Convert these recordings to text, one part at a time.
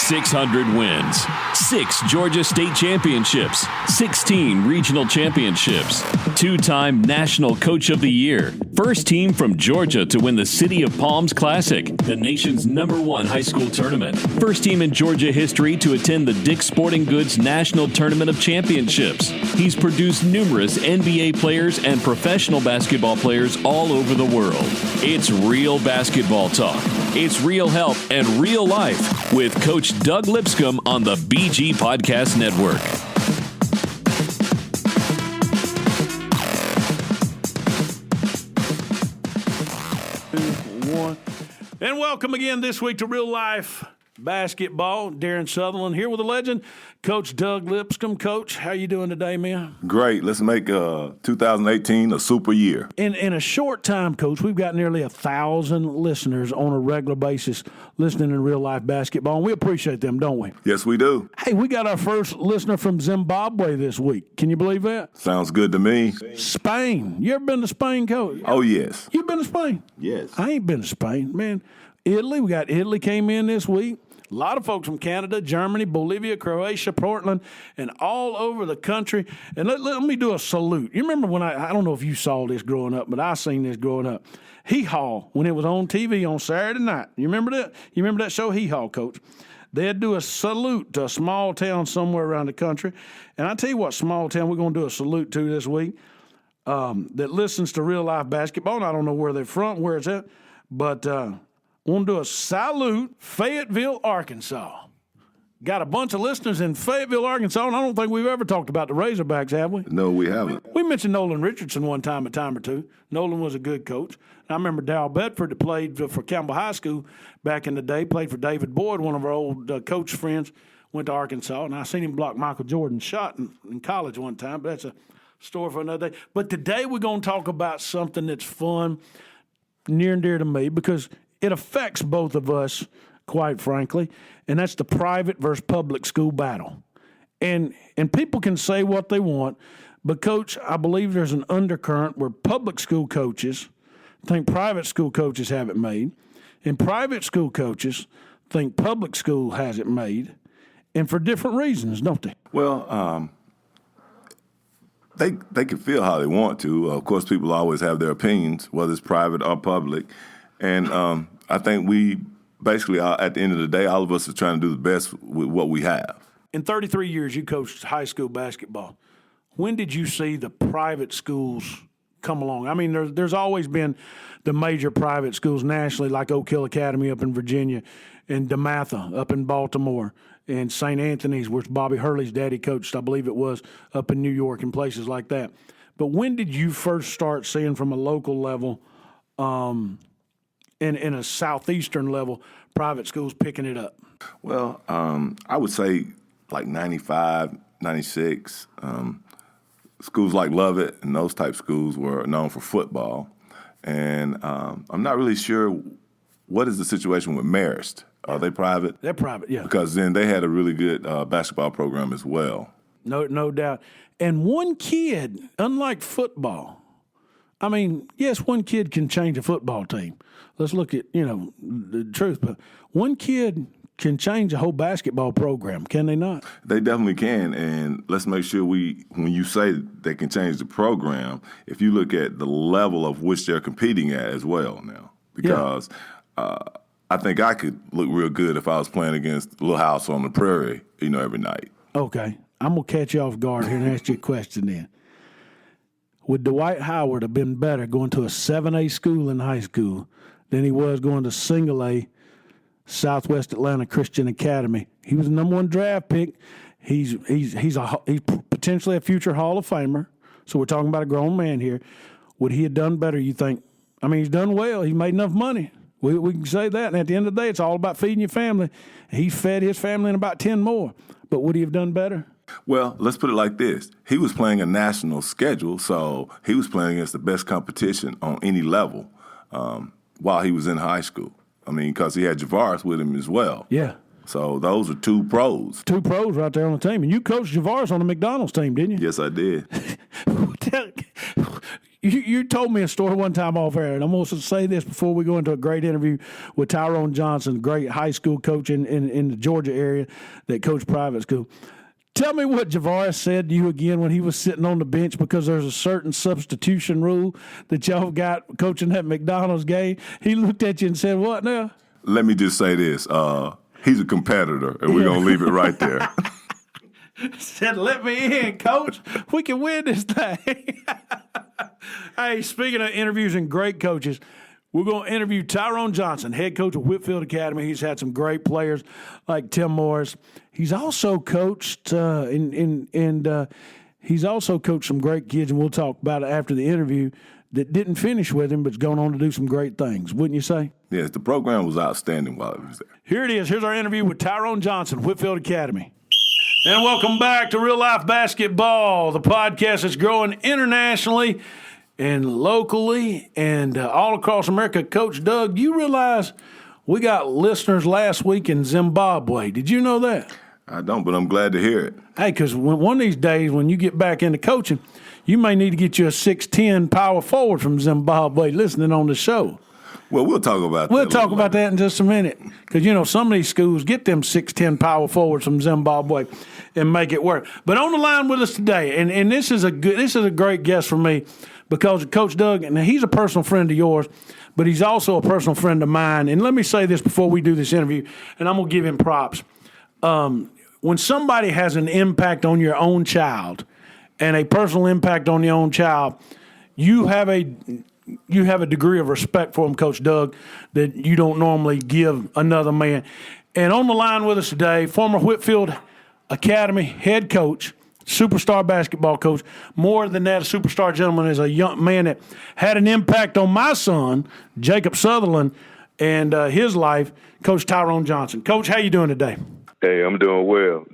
600 wins, 6 Georgia State championships, 16 regional championships, 2-time National Coach of the Year, first team from Georgia to win the City of Palms Classic, the nation's #1 high school tournament, first team in Georgia history to attend the Dick's Sporting Goods National Tournament of Championships. He's produced numerous NBA players and professional basketball players all over the world. It's real basketball talk. It's real help and real life with Coach Doug Lipscomb on the BG Podcast Network. And welcome again this week to Real Life Basketball. Darren Sutherland here with a legend, Coach Doug Lipscomb. Coach, how you doing today, man? Great. Let's make 2018 a super year. In a short time, Coach, we've got nearly 1,000 listeners on a regular basis listening to Real Life Basketball, and we appreciate them, don't we? Yes, we do. Hey, we got our first listener from Zimbabwe this week. Can you believe that? Sounds good to me. Spain. You ever been to Spain, Coach? Oh, yes. You been to Spain? Yes. I ain't been to Spain, man. Italy, we got Italy came in this week. A lot of folks from Canada, Germany, Bolivia, Croatia, Portland, and all over the country. And let me do a salute. You remember when I don't know if you saw this growing up, but I seen this growing up. Hee Haw, when it was on TV on Saturday night. You remember that? You remember that show, Hee Haw, Coach? They'd do a salute to a small town somewhere around the country. And I tell you what small town we're going to do a salute to this week that listens to Real Life Basketball. And I don't know where they're from, where it's at, but want to do a salute, Fayetteville, Arkansas. Got a bunch of listeners in Fayetteville, Arkansas, and I don't think we've ever talked about the Razorbacks, have we? No, we haven't. We mentioned Nolan Richardson a time or two. Nolan was a good coach. I remember Darryl Bedford that played for Campbell High School back in the day, played for David Boyd, one of our old coach friends, went to Arkansas, and I seen him block Michael Jordan's shot in college one time, but that's a story for another day. But today we're going to talk about something that's fun, near and dear to me, because it affects both of us, quite frankly, and that's the private versus public school battle. And people can say what they want, but, Coach, I believe there's an undercurrent where public school coaches think private school coaches have it made, and private school coaches think public school has it made, and for different reasons, don't they? Well, they can feel how they want to. Of course, people always have their opinions, whether it's private or public. And I think we basically, at the end of the day, all of us are trying to do the best with what we have. In 33 years, you coached high school basketball. When did you see the private schools come along? I mean, there's always been the major private schools nationally, like Oak Hill Academy up in Virginia, and DeMatha up in Baltimore, and St. Anthony's, which Bobby Hurley's daddy coached, I believe it was, up in New York and places like that. But when did you first start seeing from a local level in a southeastern level, private schools picking it up? Well, I would say like 95, 96. Schools like Lovett and those type schools were known for football. And I'm not really sure what is the situation with Marist. Are they private? They're private, yeah. Because then they had a really good basketball program as well. No doubt. And one kid, unlike football, I mean, yes, one kid can change a football team. Let's look at, the truth. But one kid can change a whole basketball program, can they not? They definitely can. And let's make sure when you say they can change the program, if you look at the level of which they're competing at as well now. Because I think I could look real good if I was playing against Little House on the Prairie, every night. Okay. I'm going to catch you off guard here and ask you a question then. Would Dwight Howard have been better going to a 7A school in high school than he was going to single A Southwest Atlanta Christian Academy? He was the #1 draft pick. He's potentially a future Hall of Famer. So we're talking about a grown man here. Would he have done better, you think? I mean, he's done well. He made enough money. We can say that. And at the end of the day, it's all about feeding your family. He fed his family and about 10 more. But would he have done better? Well, let's put it like this. He was playing a national schedule, so he was playing against the best competition on any level while he was in high school. I mean, because he had Javaris with him as well. Yeah. So those are two pros. Two pros right there on the team. And you coached Javaris on the McDonald's team, didn't you? Yes, I did. You told me a story one time off air, and I'm going to say this before we go into a great interview with Tyrone Johnson, great high school coach in the Georgia area that coached private school. Tell me what Javaris said to you again when he was sitting on the bench, because there's a certain substitution rule that y'all got coaching that McDonald's game. He looked at you and said, what now? Let me just say this. He's a competitor, and we're going to leave it right there. Said, let me in, coach. We can win this thing. Hey, speaking of interviews and great coaches, we're going to interview Tyrone Johnson, head coach of Whitfield Academy. He's had some great players like Tim Morris. He's also coached he's also coached some great kids, and we'll talk about it after the interview, that didn't finish with him but's going on to do some great things, wouldn't you say? Yes, the program was outstanding while it was there. Here it is. Here's our interview with Tyrone Johnson, Whitfield Academy. And welcome back to Real Life Basketball, the podcast that's growing internationally and locally and all across America. Coach Doug, you realize we got listeners last week in Zimbabwe. Did you know that? I don't, but I'm glad to hear it. Hey, because one of these days when you get back into coaching, you may need to get you a 6'10" power forward from Zimbabwe listening on the show. Well, we'll talk about that. We'll talk about that in just a minute. Because, some of these schools get them 6'10" power forwards from Zimbabwe and make it work. But on the line with us today, and this is a great guest for me, because Coach Doug, and he's a personal friend of yours, but he's also a personal friend of mine. And let me say this before we do this interview, and I'm going to give him props. When somebody has an impact on your own child and a personal impact on your own child, you have a degree of respect for him, Coach Doug, that you don't normally give another man. And on the line with us today, former Whitfield Academy head coach, superstar basketball coach. More than that, a superstar gentleman is a young man that had an impact on my son, Jacob Sutherland, and his life, Coach Tyrone Johnson. Coach, how you doing today? Hey, I'm doing well.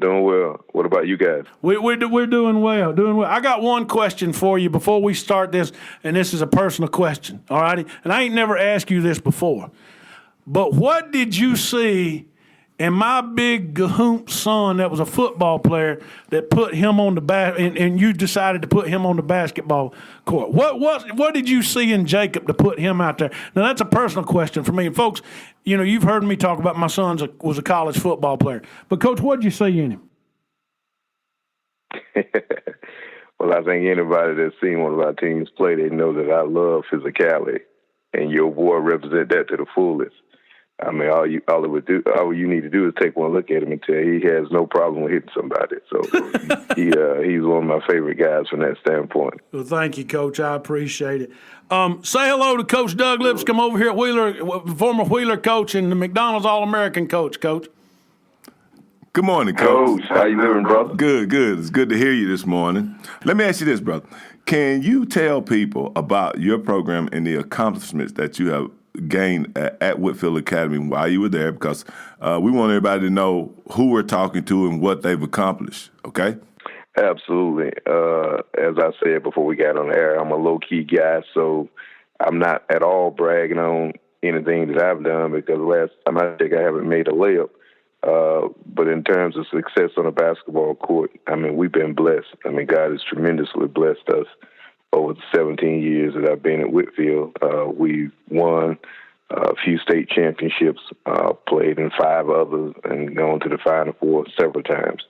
What about you guys? We're doing well. I got one question for you before we start this, and this is a personal question, all righty? And I ain't never asked you this before, but what did you see in my big gahoomp son that was a football player that put him on the and you decided to put him on the basketball court? What did you see in Jacob to put him out there? Now, that's a personal question for me. And folks, you've heard me talk about my son was a college football player. But, Coach, what did you see in him? Well, I think anybody that's seen one of our teams play, they know that I love physicality, and your boy represent that to the fullest. I mean, all you need to do is take one look at him and tell he has no problem with hitting somebody. So he's one of my favorite guys from that standpoint. Well, thank you, Coach. I appreciate it. Say hello to Coach Doug Lipscomb over here at Wheeler, former Wheeler coach and the McDonald's All-American coach. Coach. Good morning, Coach. How you doing, brother? Good. It's good to hear you this morning. Let me ask you this, brother. Can you tell people about your program and the accomplishments that you have gained at Whitfield Academy while you were there? Because we want everybody to know who we're talking to and what they've accomplished, okay? Absolutely. As I said before we got on the air, I'm a low-key guy, so I'm not at all bragging on anything that I've done, because last time I think I haven't made a layup. But in terms of success on a basketball court, I mean, we've been blessed. I mean, God has tremendously blessed us over the 17 years that I've been at Whitfield. We've won a few state championships, played in 5 others, and gone to the Final Four several times.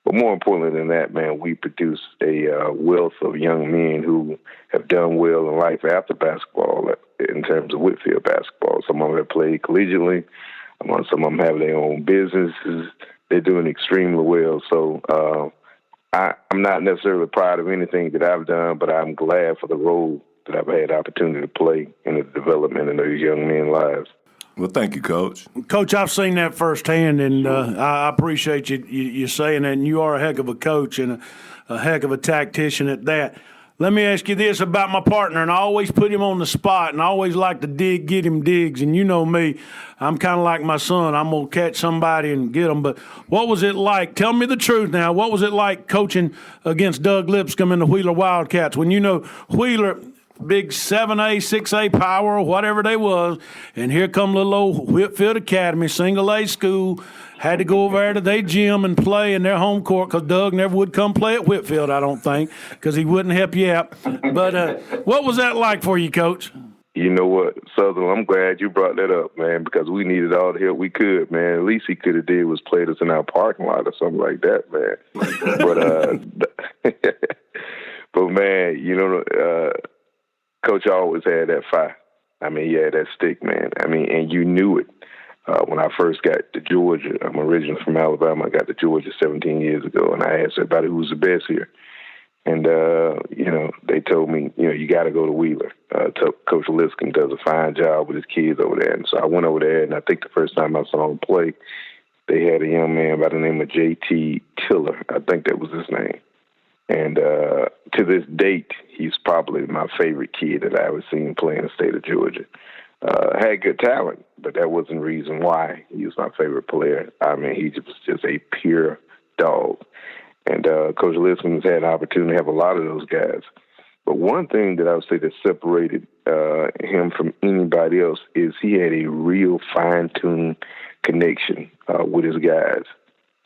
But more importantly than that, man, we produce a wealth of young men who have done well in life after basketball in terms of Whitfield basketball. Some of them have played collegiately. Some of them have their own businesses. They're doing extremely well. So I'm not necessarily proud of anything that I've done, but I'm glad for the role that I've had the opportunity to play in the development of those young men's lives. Well, thank you, Coach. Coach, I've seen that firsthand, and I appreciate you saying that. And you are a heck of a coach and a heck of a tactician at that. Let me ask you this about my partner, and I always put him on the spot, and I always like to get him digs. And you know me, I'm kind of like my son. I'm going to catch somebody and get them. But what was it like? Tell me the truth now. What was it like coaching against Doug Lipscomb and the Wheeler Wildcats when you know Wheeler big 7A, 6A power, or whatever they was, and here come little old Whitfield Academy, single A school, had to go over there to their gym and play in their home court because Doug never would come play at Whitfield, I don't think, because he wouldn't help you out. But what was that like for you, Coach? You know what, Sutherland, I'm glad you brought that up, man, because we needed all the help we could, man. At least he could have did was played us in our parking lot or something like that, man. But man, you know, Coach always had that fire. I mean, he had that stick, man. I mean, and you knew it. When I first got to Georgia, I'm originally from Alabama. I got to Georgia 17 years ago, and I asked everybody who's the best here. And, you know, they told me, you know, you got to go to Wheeler. Coach Liscombe does a fine job with his kids over there. And so I went over there, and I think the first time I saw him play, they had a young man by the name of J.T. Tiller. I think that was his name. And to this date, he's probably my favorite kid that I ever seen play in the state of Georgia. Had good talent, but that wasn't the reason why he was my favorite player. I mean, he was just a pure dog. And Coach Liscombe has had an opportunity to have a lot of those guys. But one thing that I would say that separated him from anybody else is he had a real fine-tuned connection with his guys.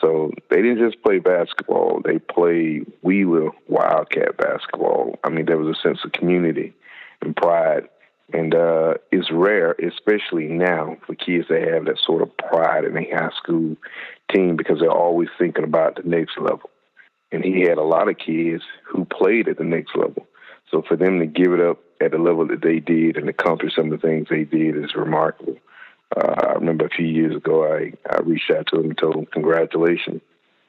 So they didn't just play basketball. They played Wheeler Wildcat basketball. I mean, there was a sense of community and pride. And it's rare, especially now, for kids to have that sort of pride in a high school team because they're always thinking about the next level. And he had a lot of kids who played at the next level. So for them to give it up at the level that they did and accomplish some of the things they did is remarkable. I remember a few years ago, I reached out to him and told him, congratulations.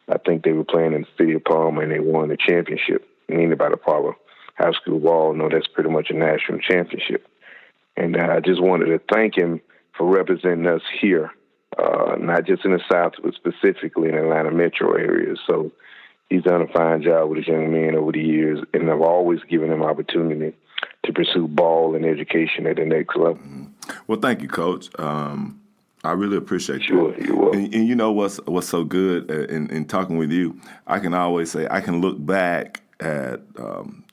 I think they were playing in the city of Palmer and they won the championship. And anybody follow high school ball know that's pretty much a national championship. And I just wanted to thank him for representing us here, not just in the South, but specifically in the Atlanta metro area. So he's done a fine job with his young men over the years, and I've always given him opportunity to pursue ball and education at the next level. Well, thank you, Coach. I really appreciate you. Sure, you're welcome. And you know what's so good in talking with you, I can always say I can look back at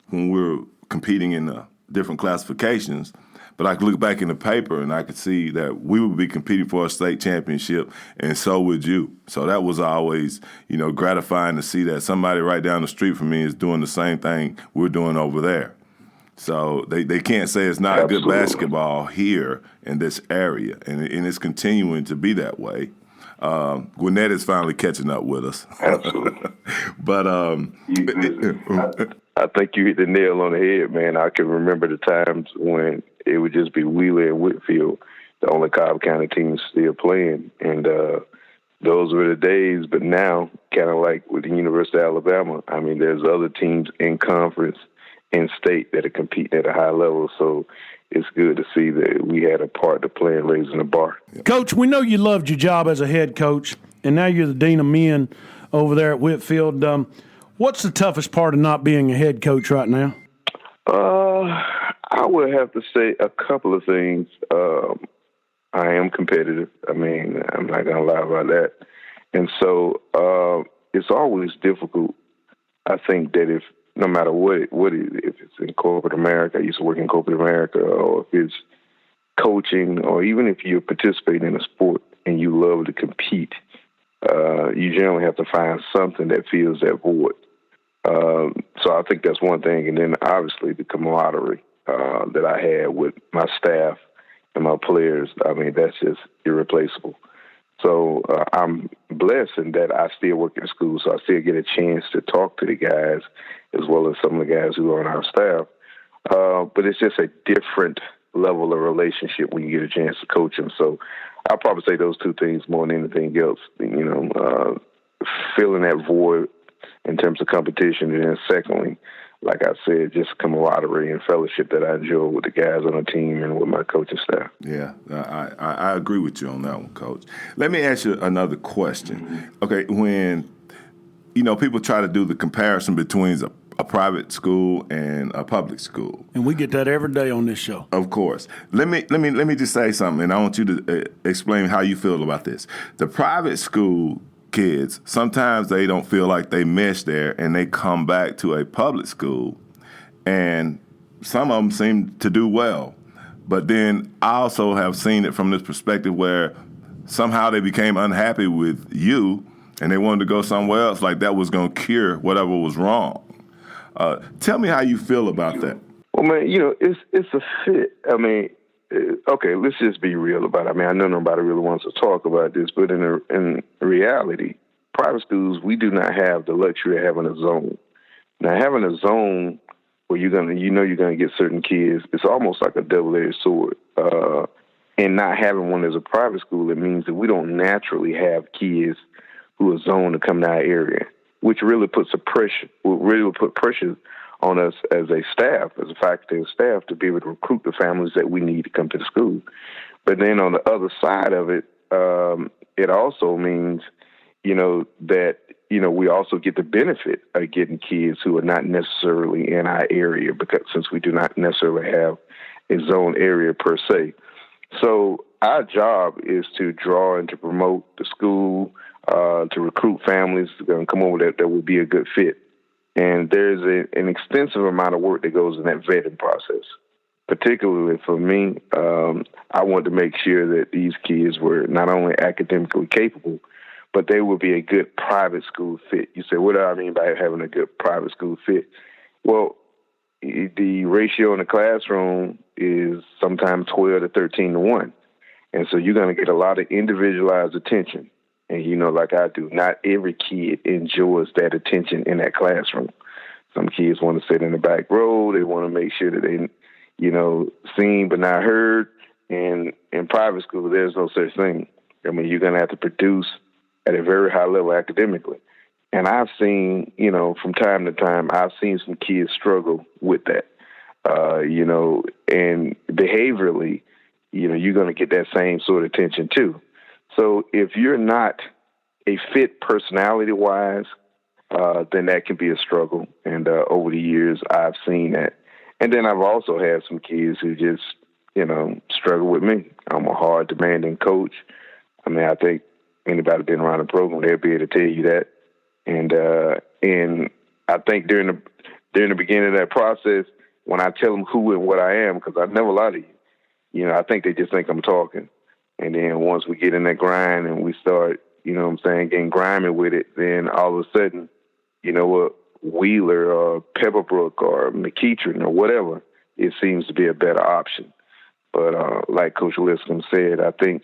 when we were competing in the different classifications, but I could look back in the paper and I could see that we would be competing for a state championship, and so would you. So that was always, you know, gratifying to see that somebody right down the street from me is doing the same thing we're doing over there. So they can't say it's not Absolutely. good basketball here in this area, and it's continuing to be that way. Gwinnett is finally catching up with us. Absolutely. But I think you hit the nail on the head, man. I can remember the times when it would just be Wheeler and Whitfield, the only Cobb County teams still playing. And those were the days. But now, kind of like with the University of Alabama, I mean, there's other teams in conference, in state that are competing at a high level. So it's good to see that we had a part to play in raising the bar. Coach, we know you loved your job as a head coach, and now you're the dean of men over there at Whitfield. What's the toughest part of not being a head coach right now? I would have to say a couple of things. I am competitive. I mean, I'm not going to lie about that. And so it's always difficult, I think, that if no matter what if it's in corporate America, I used to work in corporate America, or if it's coaching, or even if you're participating in a sport and you love to compete, you generally have to find something that fills that void. So I think that's one thing. And then obviously the camaraderie that I had with my staff and my players, I mean, that's just irreplaceable. So I'm blessed in that I still work in school, so I still get a chance to talk to the guys as well as some of the guys who are on our staff. But it's just a different level of relationship when you get a chance to coach them. So I'll probably say those two things more than anything else, you know, filling that void in terms of competition. And then secondly, like I said, just camaraderie and fellowship that I enjoy with the guys on the team and with my coaching staff. Yeah, I agree with you on that one, Coach. Let me ask you another question. Okay, when, you know, people try to do the comparison between a private school and a public school. And we get that every day on this show. Of course. Let me just say something, and I want you to explain how you feel about this. The private school kids, sometimes they don't feel like they mesh there, and they come back to a public school, and some of them seem to do well. But then I also have seen it from this perspective where somehow they became unhappy with you and they wanted to go somewhere else, like that was going to cure whatever was wrong. Tell me how you feel about that. Well, man, it's a fit. I mean, okay, let's just be real about it. I mean, I know nobody really wants to talk about this, but in reality, private schools, we do not have the luxury of having a zone. Now, having a zone where you're gonna get certain kids, it's almost like a double-edged sword. And not having one as a private school, it means that we don't naturally have kids who are zoned to come to our area, which really puts pressure on us as a staff, as a faculty and staff, to be able to recruit the families that we need to come to the school. But then on the other side of it, it also means, that, we also get the benefit of getting kids who are not necessarily in our area, because since we do not necessarily have a zone area per se. So our job is to draw and to promote the school, to recruit families that come over that would be a good fit. And there's an extensive amount of work that goes in that vetting process. Particularly for me, I wanted to make sure that these kids were not only academically capable, but they would be a good private school fit. You say, what do I mean by having a good private school fit? Well, the ratio in the classroom is sometimes 12 to 13 to 1. And so you're going to get a lot of individualized attention. And, like I do, not every kid enjoys that attention in that classroom. Some kids want to sit in the back row. They want to make sure that they, seen but not heard. And in private school, there's no such thing. I mean, you're going to have to produce at a very high level academically. And I've seen, from time to time, I've seen some kids struggle with that, and behaviorally, you're going to get that same sort of attention too. So if you're not a fit personality-wise, then that can be a struggle. And over the years, I've seen that. And then I've also had some kids who just, struggle with me. I'm a hard, demanding coach. I mean, I think anybody been around the program, they'll be able to tell you that. And I think during the beginning of that process, when I tell them who and what I am, because I never lie to you, I think they just think I'm talking. And then once we get in that grind and we start, getting grimy with it, then all of a sudden, Wheeler or Pepperbrook or McEachern or whatever, it seems to be a better option. But like Coach Lipscomb said, I think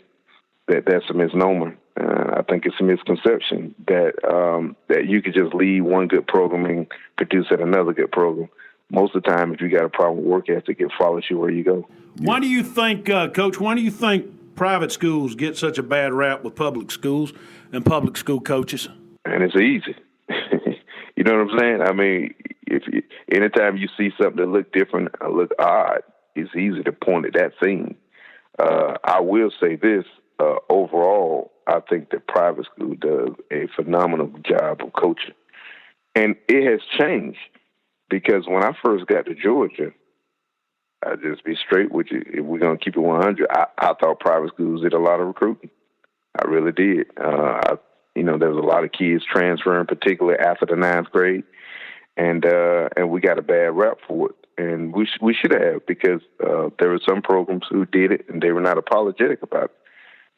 that's a misnomer. I think it's a misconception that you could just leave one good program and produce at another good program. Most of the time, if you got a problem with work ethic, it follows you where you go. Why do you think, Coach, private schools get such a bad rap with public schools and public school coaches? And it's easy. You know what I'm saying? I mean, anytime you see something that look different or look odd, it's easy to point at that thing. I will say this, overall, I think that private school does a phenomenal job of coaching. And it has changed because when I first got to Georgia, I'll just be straight with you. If we're going to keep it 100, I thought private schools did a lot of recruiting. I really did. There was a lot of kids transferring, particularly after the 9th grade, and we got a bad rap for it. And we should have, because there were some programs who did it and they were not apologetic about it.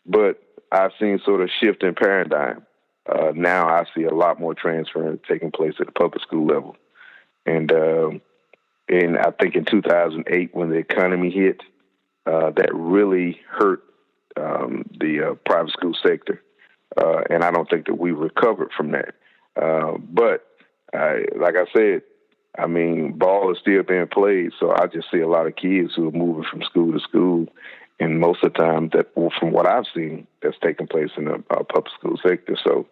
But I've seen sort of shift in paradigm. Now I see a lot more transfer taking place at the public school level. And I think in 2008, when the economy hit, that really hurt the private school sector. And I don't think that we recovered from that. But like I said, I mean, ball is still being played. So I just see a lot of kids who are moving from school to school. And most of the time, from what I've seen, that's taking place in the public school sector. So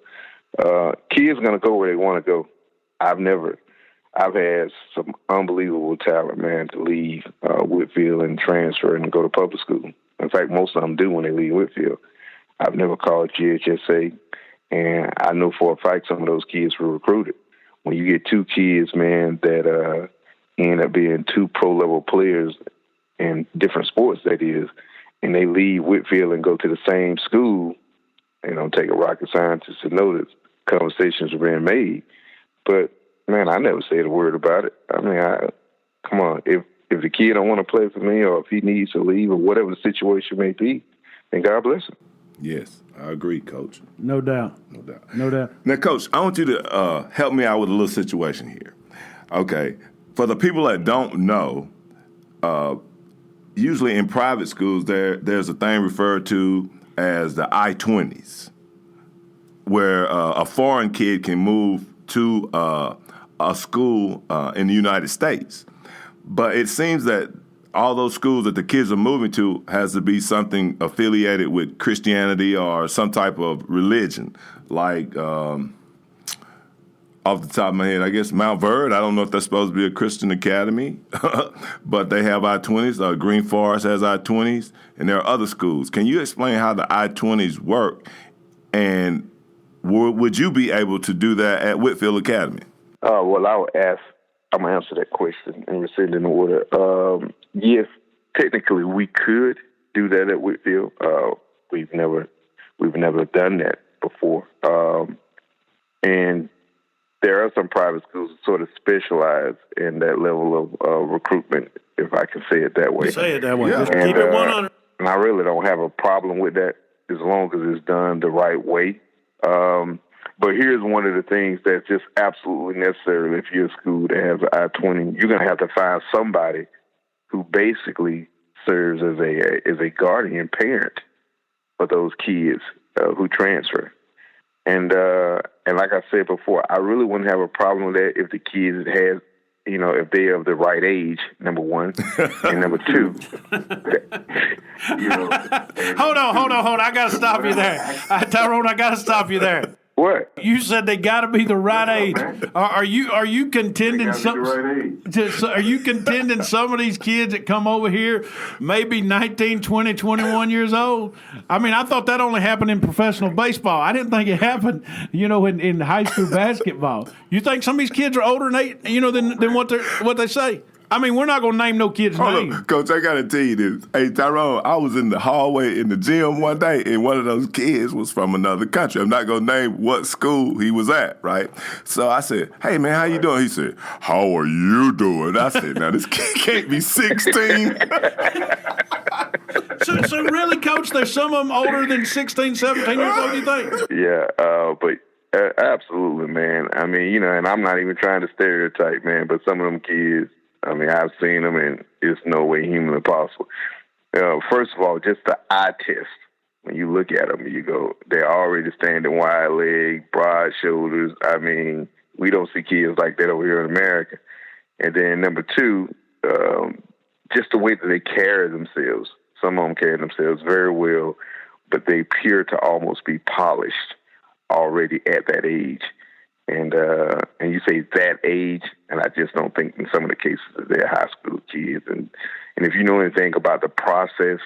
kids are going to go where they want to go. I've had some unbelievable talent, man, to leave Whitfield and transfer and go to public school. In fact, most of them do when they leave Whitfield. I've never called GHSA, and I know for a fact some of those kids were recruited. When you get two kids, man, that end up being two pro-level players in different sports, that is, and they leave Whitfield and go to the same school, take a rocket scientist to know that conversations are being made. But, man, I never said a word about it. I mean, come on. If if the kid don't want to play for me, or if he needs to leave, or whatever the situation may be, then God bless him. Yes, I agree, Coach. No doubt. No doubt. Now, Coach, I want you to help me out with a little situation here. Okay, for the people that don't know, usually in private schools, there's a thing referred to as the I-20s, where a foreign kid can move to a school in the United States. But it seems that all those schools that the kids are moving to has to be something affiliated with Christianity or some type of religion, like off the top of my head, I guess Mount Verde. I don't know if that's supposed to be a Christian academy, but they have I-20s. Green Forest has I-20s, and there are other schools. Can you explain how the I-20s work, and would you be able to do that at Whitfield Academy? Well, I'm going to answer that question and rescind in order. Yes, technically we could do that at Whitfield. We've never done that before. And there are some private schools that sort of specialize in that level of recruitment, if I can say it that way. Say it that way. Yeah. Just keep it 100. And I really don't have a problem with that as long as it's done the right way. But here's one of the things that's just absolutely necessary if you're a school that has an I-20. You're going to have to find somebody who basically serves as a guardian parent for those kids who transfer. And like I said before, I really wouldn't have a problem with that if the kids have, if they're of the right age, number one, and number two. Hold on. I got to stop you there. Tyrone, I got to stop you there. What? You said they got to be the right age. Are you contending some? Are you contending some of these kids that come over here, maybe 19, 20, 21 years old? I mean, I thought that only happened in professional baseball. I didn't think it happened, in high school basketball. You think some of these kids are older than what they say? I mean, we're not going to name no kid's name. Coach, I got to tell you this. Hey, Tyrone, I was in the hallway in the gym one day, and one of those kids was from another country. I'm not going to name what school he was at, right? So I said, hey, man, how you doing? He said, how are you doing? I said, now, this kid can't be 16. So really, Coach, there's some of them older than 16, 17 years old, you think? Yeah, but absolutely, man. I mean, and I'm not even trying to stereotype, man, but some of them kids, I mean, I've seen them, and it's no way humanly possible. First of all, just the eye test. When you look at them, you go, they're already standing wide leg, broad shoulders. I mean, we don't see kids like that over here in America. And then number two, just the way that they carry themselves. Some of them carry themselves very well, but they appear to almost be polished already at that age. And you say that age, and I just don't think in some of the cases that they're high school kids. And if you know anything about the process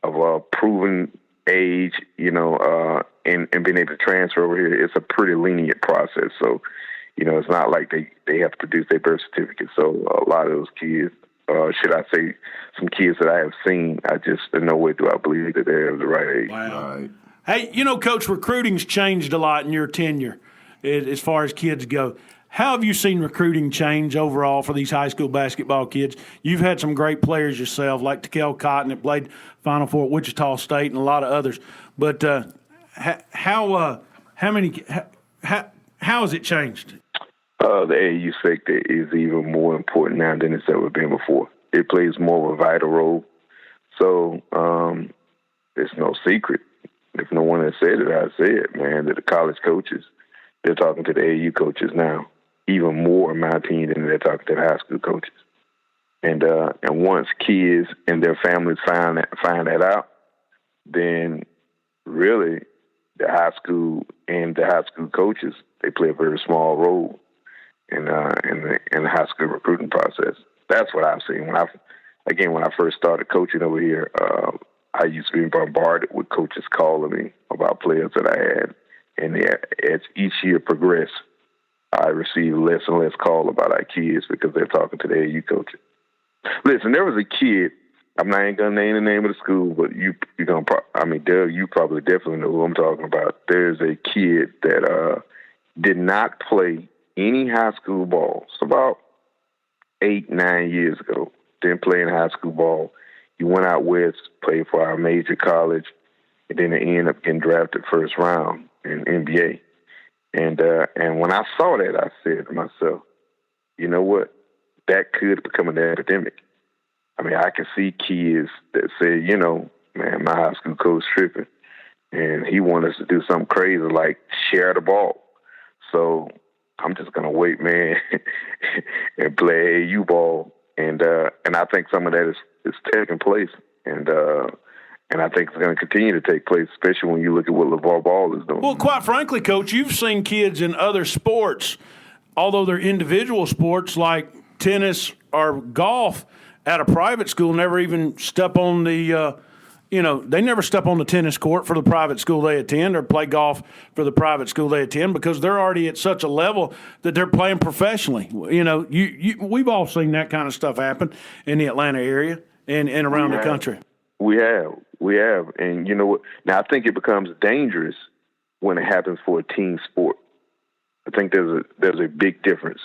of proving age, and being able to transfer over here, it's a pretty lenient process. So, it's not like they have to produce their birth certificate. So a lot of those kids, should I say some kids that I have seen, in no way do I believe that they're of the right age. Wow. Right. Hey, Coach, recruiting's changed a lot in your tenure as far as kids go. How have you seen recruiting change overall for these high school basketball kids? You've had some great players yourself, like Takel Cotton that played Final Four at Wichita State and a lot of others. But how has it changed? The AAU sector is even more important now than it's ever been before. It plays more of a vital role. So it's no secret. If no one has said it, I say it, man, that the college coaches, they're talking to the AAU coaches now, even more, in my opinion, than they're talking to the high school coaches. And once kids and their families find that out, then really the high school and the high school coaches, they play a very small role in the high school recruiting process. That's what I've seen. When I first started coaching over here, I used to be bombarded with coaches calling me about players that I had. And as each year progressed, I received less and less call about our kids because they're talking to the AAU coaches. Listen, there was a kid, I'm not even going to name the name of the school, but Doug, you probably definitely know who I'm talking about. There's a kid that did not play any high school ball. It's about 8-9 years ago. didn't play in high school ball. He went out west, played for our major college, and then he ended up getting drafted first round in NBA. And when I saw that, I said to myself, you know what? That could become an epidemic. I mean, I can see kids that say, you know, man, my high school coach tripping, and he wants us to do something crazy like share the ball. So I'm just gonna wait, man, and play AAU ball. And I think some of that is taking place, and I think it's going to continue to take place, especially when you look at what LeVar Ball is doing. Well, quite frankly, Coach, you've seen kids in other sports, although they're individual sports like tennis or golf, at a private school, never even step on the, they never step on the tennis court for the private school they attend or play golf for the private school they attend because they're already at such a level that they're playing professionally. You know, we've all seen that kind of stuff happen in the Atlanta area and around the country. We have. And you know what? Now, I think it becomes dangerous when it happens for a team sport. I think there's a big difference.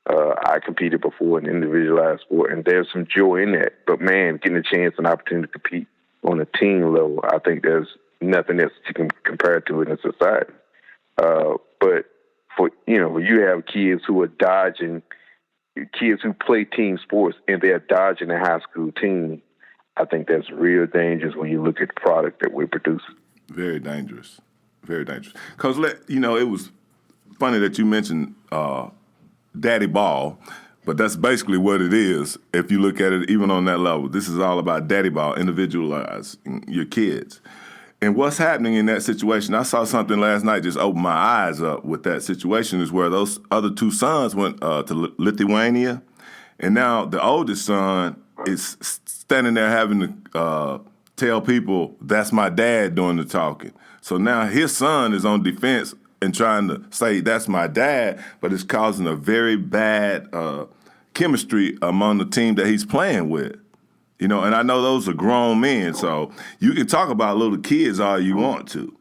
I competed before in individualized sport, and there's some joy in that. But, man, getting a chance and opportunity to compete on a team level, I think there's nothing else you can compare to it in society. But, when you have kids who are dodging, kids who play team sports, and they're dodging a high school team, I think that's real dangerous when you look at the product that we produce. Very dangerous. Very dangerous. Because, it was funny that you mentioned Daddy Ball, but that's basically what it is if you look at it even on that level. This is all about Daddy Ball, individualizing your kids. And what's happening in that situation, I saw something last night just open my eyes up with that situation, is where those other two sons went to Lithuania, and now the oldest son is standing there having to tell people, that's my dad doing the talking. So now his son is on defense and trying to say, that's my dad, but it's causing a very bad chemistry among the team that he's playing with. And I know those are grown men, so you can talk about little kids all you want to.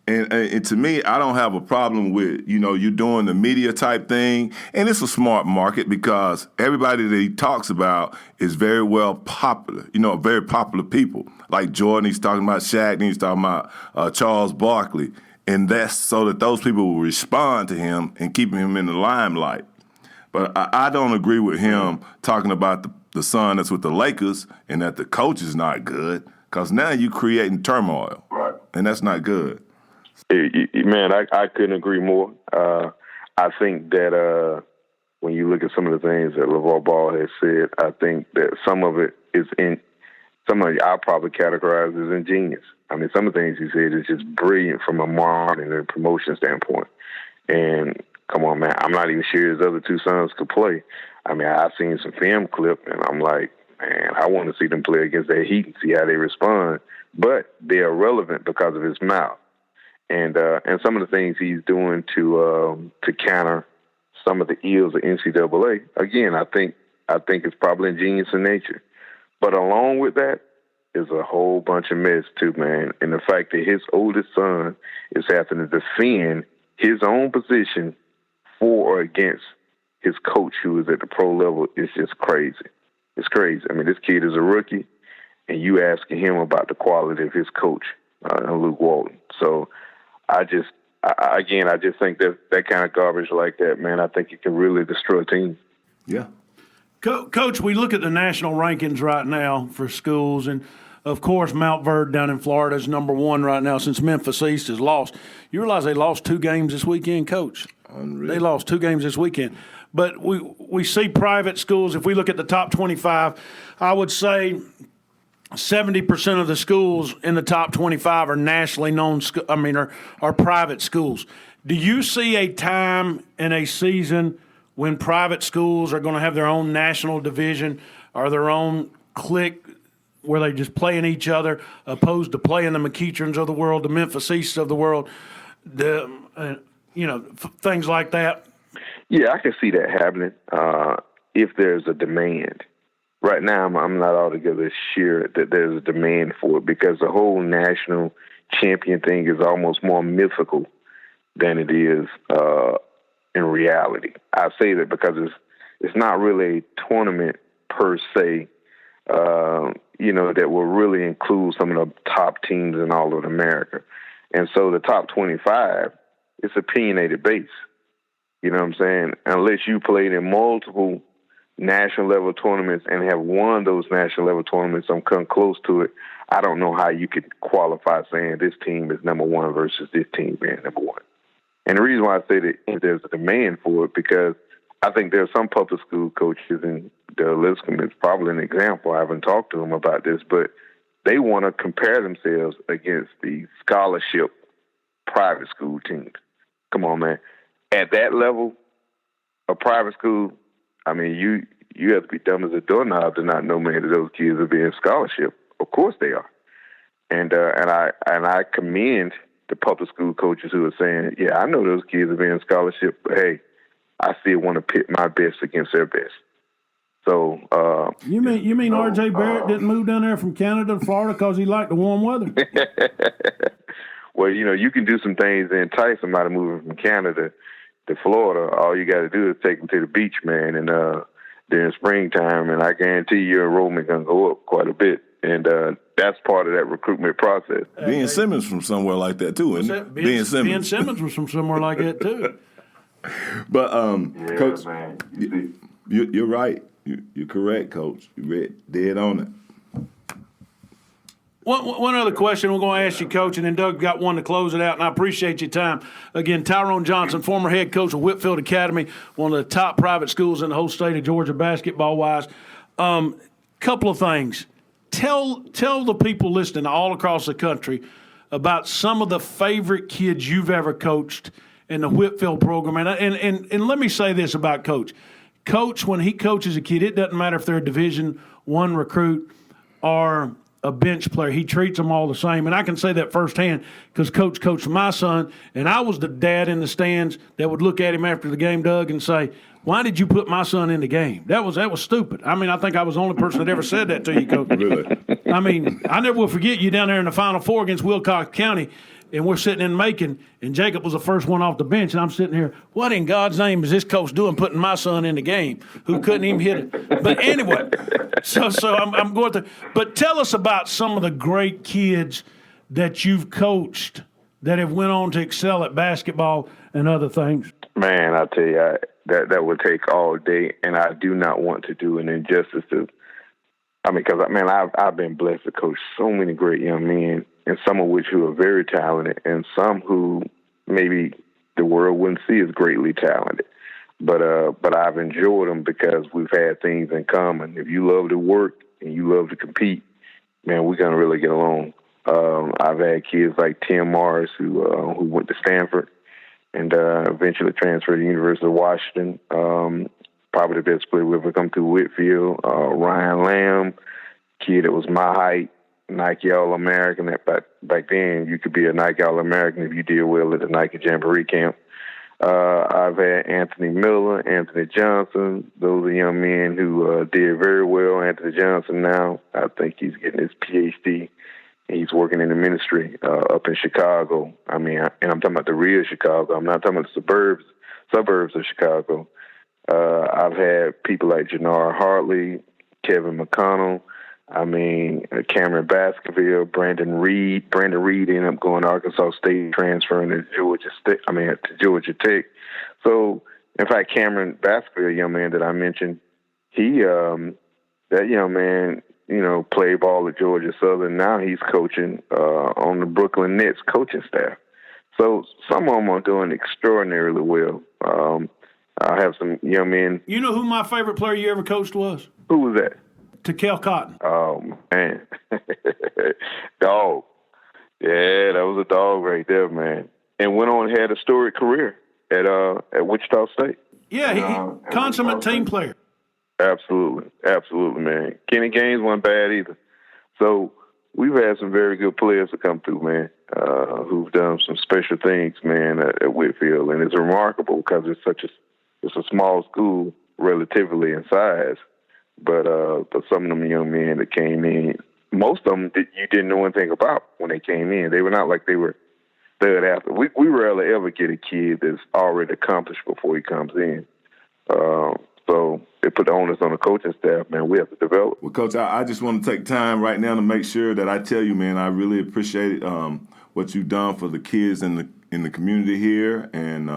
And to me, I don't have a problem with, you doing the media type thing. And it's a smart market because everybody that he talks about is very well popular, very popular people. Like Jordan, he's talking about Shaq, and he's talking about Charles Barkley. And that's so that those people will respond to him and keep him in the limelight. But I don't agree with him talking about the son that's with the Lakers and that the coach is not good, because now you're creating turmoil. Right. And that's not good. Man, I couldn't agree more. I think that when you look at some of the things that LeVar Ball has said, I think that some of it is some of it I'll probably categorize as ingenious. I mean, some of the things he said is just brilliant from a marketing and promotion standpoint. And come on, man, I'm not even sure his other two sons could play. I mean, I've seen some film clip, and I'm like, man, I want to see them play against that Heat and see how they respond. But they're relevant because of his mouth. And some of the things he's doing to counter some of the ills of NCAA, again, I think it's probably ingenious in nature. But along with that is a whole bunch of mess too, man. And the fact that his oldest son is having to defend his own position for or against his coach, who is at the pro level, is just crazy. It's crazy. I mean, this kid is a rookie, and you asking him about the quality of his coach, Luke Walton. So I just think that kind of garbage like that, man, I think it can really destroy a team. Yeah. Coach, we look at the national rankings right now for schools, and, of course, Mount Verde down in Florida is number one right now since Memphis East has lost. You realize they lost 2 games this weekend, Coach? Unreal. They lost 2 games this weekend. But we see private schools, if we look at the top 25, I would say 70% of the schools in the top 25 are nationally known, are private schools. Do you see a time in a season when private schools are going to have their own national division or their own clique where they just playing each other, opposed to playing the McEacherns of the world, the Memphis East of the world, things like that? Yeah, I can see that happening if there's a demand. Right now, I'm not altogether sure that there's a demand for it, because the whole national champion thing is almost more mythical than it is in reality. I say that because it's not really a tournament per se, that will really include some of the top teams in all of America. And so the top 25, it's opinionated base. You know what I'm saying? Unless you played in multiple national level tournaments and have won those national level tournaments and come close to it, I don't know how you could qualify saying this team is number one versus this team being number one. And the reason why I say that there's a demand for it, because I think there are some public school coaches, and Dale Lipscomb is probably an example. I haven't talked to them about this, but they want to compare themselves against the scholarship private school teams. Come on, man. At that level of private school, I mean, you have to be dumb as a doorknob to not know many of those kids are being scholarship. Of course they are. And I commend the public school coaches who are saying, yeah, I know those kids are being scholarship, but hey, I still want to pit my best against their best. So you mean R.J. Barrett didn't move down there from Canada to Florida because he liked the warm weather? Well, you can do some things to entice somebody moving from Canada to Florida. All you got to do is take them to the beach, man, and during springtime, and I guarantee your enrollment going to go up quite a bit. And that's part of that recruitment process. Ben Simmons from somewhere like that, too, isn't it? Ben Simmons. Ben Simmons was from somewhere like that, too. But, yeah, Coach, man. You're right. You're correct, Coach. You're dead on it. One other question we're going to ask you, Coach, and then Doug got one to close it out, and I appreciate your time. Again, Tyrone Johnson, former head coach of Whitfield Academy, one of the top private schools in the whole state of Georgia basketball-wise. Couple of things. Tell the people listening all across the country about some of the favorite kids you've ever coached in the Whitfield program. And let me say this about Coach. Coach, when he coaches a kid, it doesn't matter if they're a Division I recruit or a bench player. He treats them all the same. And I can say that firsthand because Coach coached my son, and I was the dad in the stands that would look at him after the game, Doug, and say, why did you put my son in the game? That was stupid. I mean, I think I was the only person that ever said that to you, Coach. Really? I mean, I never will forget you down there in the Final Four against Wilcox County, and we're sitting in Macon, and Jacob was the first one off the bench, and I'm sitting here, what in God's name is this coach doing putting my son in the game who couldn't even hit it? But anyway, so I'm going to – but tell us about some of the great kids that you've coached that have went on to excel at basketball and other things. Man, I tell you, that would take all day, and I do not want to do an injustice to – I mean, because, man, I've been blessed to coach so many great young men, and some of which who are very talented, and some who maybe the world wouldn't see as greatly talented. But I've enjoyed them because we've had things in common. If you love to work and you love to compete, man, we're going to really get along. I've had kids like Tim Morris who went to Stanford and eventually transferred to the University of Washington. Probably the best player we ever come through Whitfield. Ryan Lamb, kid that was my height, Nike All-American. Back then, you could be a Nike All-American if you did well at the Nike Jamboree camp. I've had Anthony Miller, Anthony Johnson. Those are young men who did very well. Anthony Johnson now, I think he's getting his PhD. He's working in the ministry up in Chicago. I mean, and I'm talking about the real Chicago. I'm not talking about the suburbs of Chicago. I've had people like Jannard Hartley, Kevin McConnell. I mean, Cameron Baskerville, Brandon Reed. Brandon Reed ended up going to Arkansas State, transferring to to Georgia Tech. So, in fact, Cameron Baskerville, a young man that I mentioned, that young man, played ball at Georgia Southern. Now he's coaching on the Brooklyn Nets coaching staff. So some of them are doing extraordinarily well. I have some young men. You know who my favorite player you ever coached was? Who was that? Kel Cotton. Oh, man. Dog. Yeah, that was a dog right there, man. And went on and had a storied career at Wichita State. Yeah, he consummate team player. Absolutely, man. Kenny Gaines wasn't bad either. So we've had some very good players to come through, man, who've done some special things, man, at Whitfield. And it's remarkable because it's a small school relatively in size. But some of them young men that came in, most of them you didn't know anything about when they came in. They were not like they were third after. We rarely ever get a kid that's already accomplished before he comes in. So it put the onus on the coaching staff, man. We have to develop. Well, Coach, I just want to take time right now to make sure that I tell you, man, I really appreciate what you've done for the kids in the community here and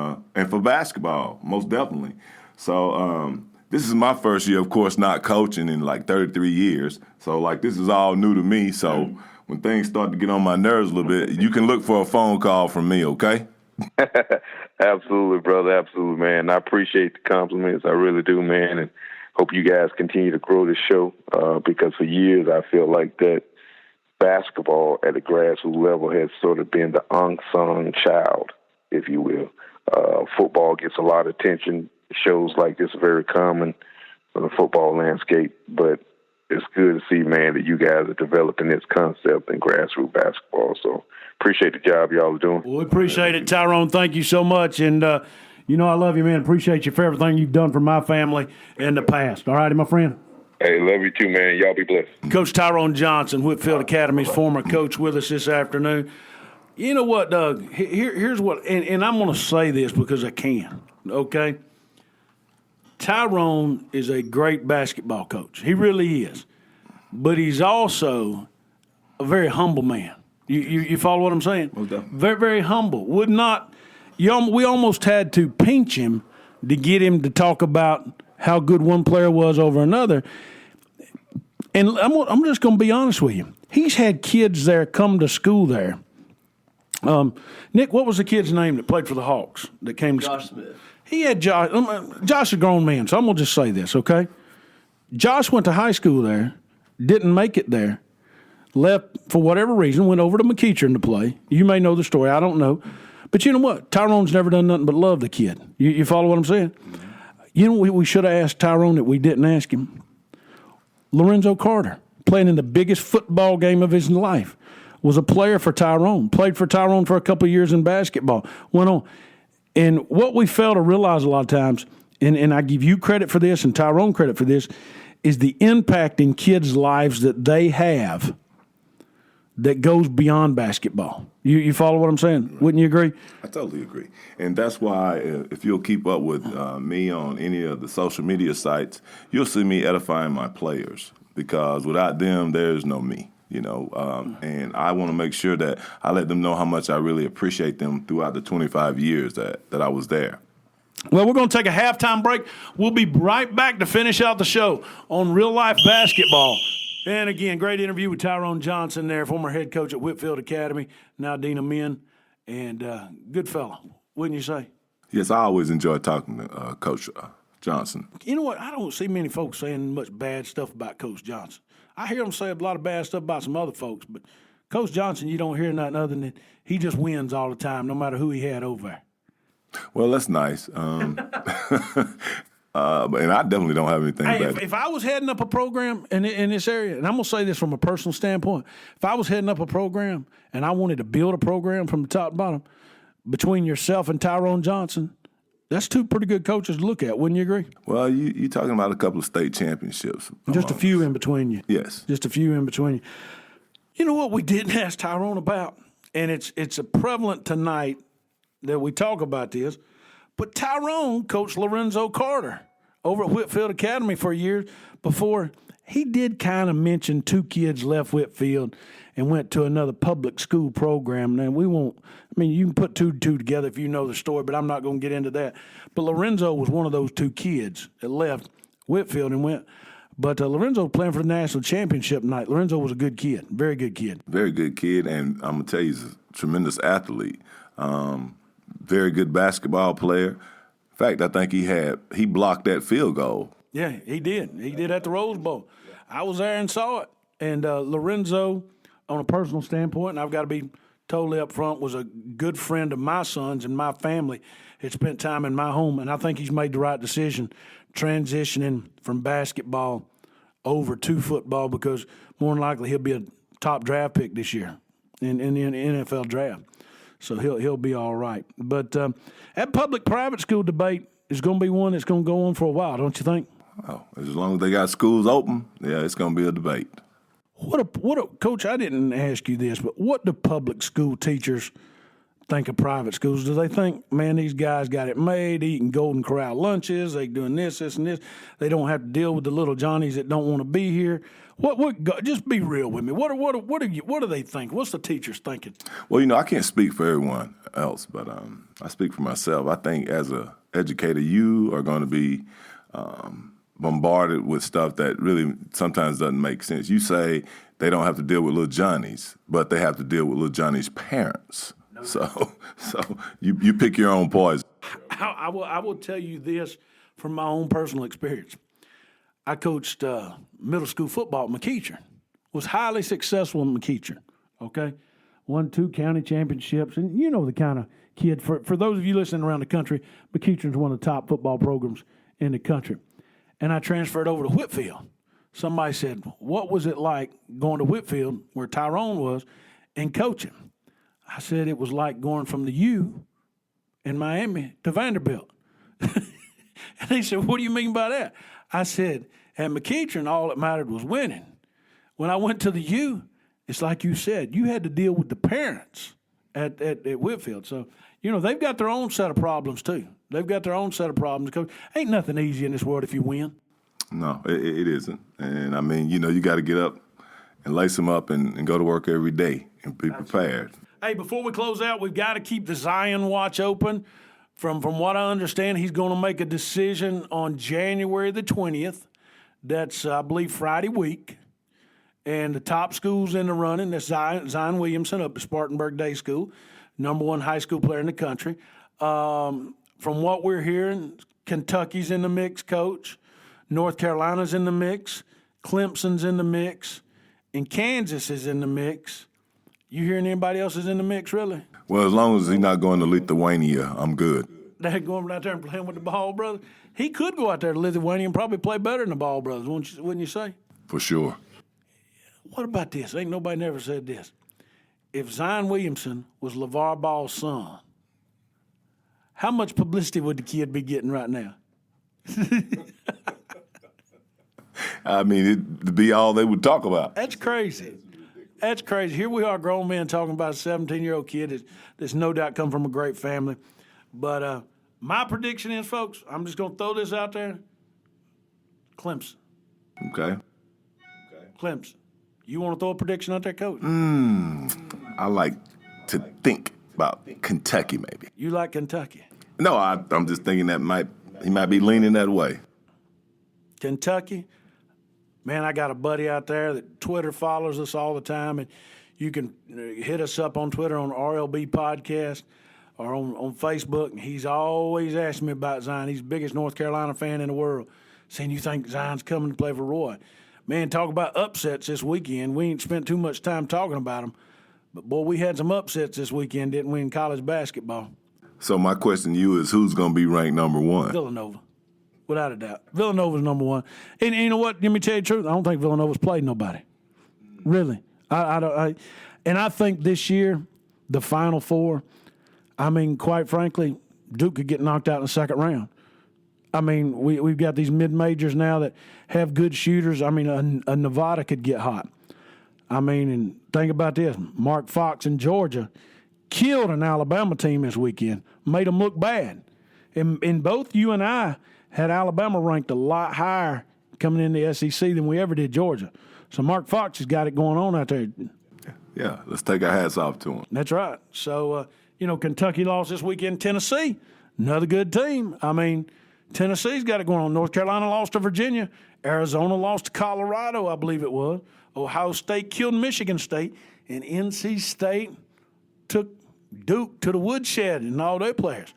for basketball, most definitely. So this is my first year, of course, not coaching in like 33 years. So, like, this is all new to me. So when things start to get on my nerves a little bit, you can look for a phone call from me, okay? Absolutely, brother. Absolutely, man. I appreciate the compliments. I really do, man. And hope you guys continue to grow the show because for years I feel like that basketball at the grassroots level has sort of been the unsung child, if you will. Football gets a lot of attention. Shows like this are very common on the football landscape, but it's good to see, man, that you guys are developing this concept in grassroots basketball. So appreciate the job y'all are doing. Well, we appreciate it, Tyrone. Thank you so much. And, you know I love you, man. Appreciate you for everything you've done for my family in the past. All righty, my friend? Hey, love you too, man. Y'all be blessed. Coach Tyrone Johnson, Whitfield Academy's former coach, with us this afternoon. You know what, Doug? Here's what, and I'm going to say this because I can, okay? Tyrone is a great basketball coach. He really is. But he's also a very humble man. You follow what I'm saying? Okay. Very, very humble. We almost had to pinch him to get him to talk about how good one player was over another. And I'm just going to be honest with you. He's had kids there come to school there. Nick, what was the kid's name that played for the Hawks that came to Josh school? Smith. He had Josh. Josh is a grown man, so I'm going to just say this, okay? Josh went to high school there, didn't make it there, left for whatever reason, went over to McEachern to play. You may know the story. I don't know. But you know what? Tyrone's never done nothing but love the kid. You follow what I'm saying? Mm-hmm. You know what we should have asked Tyrone that we didn't ask him? Lorenzo Carter, playing in the biggest football game of his life, was a player for Tyrone, played for Tyrone for a couple of years in basketball, went on. And what we fail to realize a lot of times, and I give you credit for this and Tyrone credit for this, is the impact in kids' lives that they have that goes beyond basketball. You follow what I'm saying? Right. Wouldn't you agree? I totally agree. And that's why if you'll keep up with me on any of the social media sites, you'll see me edifying my players because without them, there's no me. And I want to make sure that I let them know how much I really appreciate them throughout the 25 years that I was there. Well, we're going to take a halftime break. We'll be right back to finish out the show on real life basketball. And again, great interview with Tyrone Johnson there, former head coach at Whitfield Academy, now Dean of Men, and good fella, wouldn't you say? Yes, I always enjoy talking to Coach Johnson. You know what? I don't see many folks saying much bad stuff about Coach Johnson. I hear them say a lot of bad stuff about some other folks, but Coach Johnson, you don't hear nothing other than he just wins all the time, no matter who he had over there. Well, that's nice. And I definitely don't have anything bad. If I was heading up a program in this area, and I'm going to say this from a personal standpoint, if I was heading up a program and I wanted to build a program from the top to bottom, between yourself and Tyrone Johnson, that's two pretty good coaches to look at, wouldn't you agree? Well, you're talking about a couple of state championships. Just a few in between you. Yes. Just a few in between you. You know what we didn't ask Tyrone about? And it's a prevalent tonight that we talk about this, but Tyrone coached Lorenzo Carter over at Whitfield Academy for years before. He did kind of mention two kids left Whitfield and went to another public school program. And we won't, I mean, you can put two together if you know the story, but I'm not going to get into that. But Lorenzo was one of those two kids that left Whitfield and went. But Lorenzo was playing for the national championship night. Lorenzo was a good kid, very good kid. Very good kid, and I'm going to tell you, he's a tremendous athlete. Very good basketball player. In fact, I think he blocked that field goal. Yeah, he did. He did at the Rose Bowl. I was there and saw it. And Lorenzo, on a personal standpoint, and I've got to be totally upfront, was a good friend of my son's and my family. Had spent time in my home, and I think he's made the right decision transitioning from basketball over to football because more than likely he'll be a top draft pick this year in the NFL draft. So he'll be all right. But that public-private school debate is going to be one that's going to go on for a while, don't you think? Oh, as long as they got schools open, yeah, it's going to be a debate. What a Coach, I didn't ask you this, but what do public school teachers think of private schools? Do they think, man, these guys got it made, eating Golden Corral lunches, they doing this, and this. They don't have to deal with the little Johnnies that don't want to be here. Just be real with me. What do they think? What's the teachers thinking? Well, I can't speak for everyone else, but I speak for myself. I think as an educator, you are going to be bombarded with stuff that really sometimes doesn't make sense. You say they don't have to deal with little Johnnies, but they have to deal with little Johnny's parents. So you pick your own poison. I will tell you this from my own personal experience. I coached middle school football at McEachern. Was highly successful in McEachern. Okay, won 2 county championships, and you know the kind of kid. For those of you listening around the country, McEachern's one of the top football programs in the country. And I transferred over to Whitfield. Somebody said, "What was it like going to Whitfield, where Tyrone was, and coaching?" I said it was like going from the U in Miami to Vanderbilt. And they said, "What do you mean by that?" I said, at McEachern, all that mattered was winning. When I went to the U, it's like you said, you had to deal with the parents at Whitfield. So, they've got their own set of problems, too. They've got their own set of problems. Ain't nothing easy in this world if you win. No, it isn't. And, I mean, you got to get up and lace them up and go to work every day and be prepared. Hey, before we close out, we've got to keep the Zion watch open. From what I understand, he's going to make a decision on January the 20th. That's, I believe, Friday week. And the top school's in the running. That's Zion Williamson up at Spartanburg Day School, #1 high school player in the country. From what we're hearing, Kentucky's in the mix, Coach. North Carolina's in the mix. Clemson's in the mix. And Kansas is in the mix. You hearing anybody else is in the mix, really? Well, as long as he's not going to Lithuania, I'm good. They're going out there and playing with the Ball brothers. He could go out there to Lithuania and probably play better than the Ball brothers, wouldn't you say? For sure. What about this? Ain't nobody never said this. If Zion Williamson was LeVar Ball's son, how much publicity would the kid be getting right now? I mean, it'd be all they would talk about. That's crazy. That's crazy. Here we are, grown men, talking about a 17-year-old kid that's no doubt come from a great family. But my prediction is, folks, I'm just going to throw this out there. Clemson. Okay. Clemson. You want to throw a prediction out there, Coach? I like to think about Kentucky, maybe. You like Kentucky? No, I'm just thinking that he might be leaning that way. Kentucky? Man, I got a buddy out there that Twitter follows us all the time, and you can hit us up on Twitter on RLB Podcast or on Facebook, and he's always asking me about Zion. He's the biggest North Carolina fan in the world, saying, you think Zion's coming to play for Roy? Man, talk about upsets this weekend. We ain't spent too much time talking about them, but, boy, we had some upsets this weekend, didn't we, in college basketball? So my question to you is, who's going to be ranked #1? Villanova. Without a doubt. Villanova's #1. And you know what? Let me tell you the truth. I don't think Villanova's played nobody. Really. And I think this year, the Final Four, I mean, quite frankly, Duke could get knocked out in the second round. I mean, we've got these mid-majors now that have good shooters. I mean, a Nevada could get hot. I mean, and think about this. Mark Fox in Georgia killed an Alabama team this weekend, made them look bad. And both you and I had Alabama ranked a lot higher coming in the SEC than we ever did Georgia. So Mark Fox has got it going on out there. Yeah, let's take our hats off to him. That's right. So, Kentucky lost this weekend. Tennessee, another good team. I mean, Tennessee's got it going on. North Carolina lost to Virginia. Arizona lost to Colorado, I believe it was. Ohio State killed Michigan State. And NC State took Duke to the woodshed and all their players.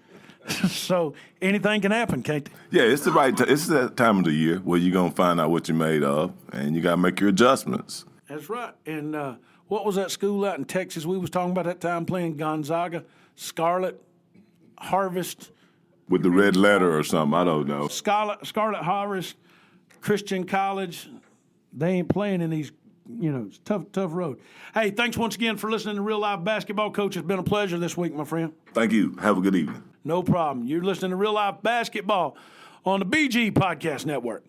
So anything can happen, can't it? Yeah, it's it's that time of the year where you're going to find out what you're made of, and you got to make your adjustments. That's right. And what was that school out in Texas we was talking about that time playing Gonzaga? Scarlet Harvest. With the red letter or something, I don't know. Scarlet Harvest Christian College. They ain't playing in these, it's tough road. Hey, thanks once again for listening to Real Life Basketball. Coach, it's been a pleasure this week, my friend. Thank you. Have a good evening. No problem. You're listening to Real Life Basketball on the BG Podcast Network.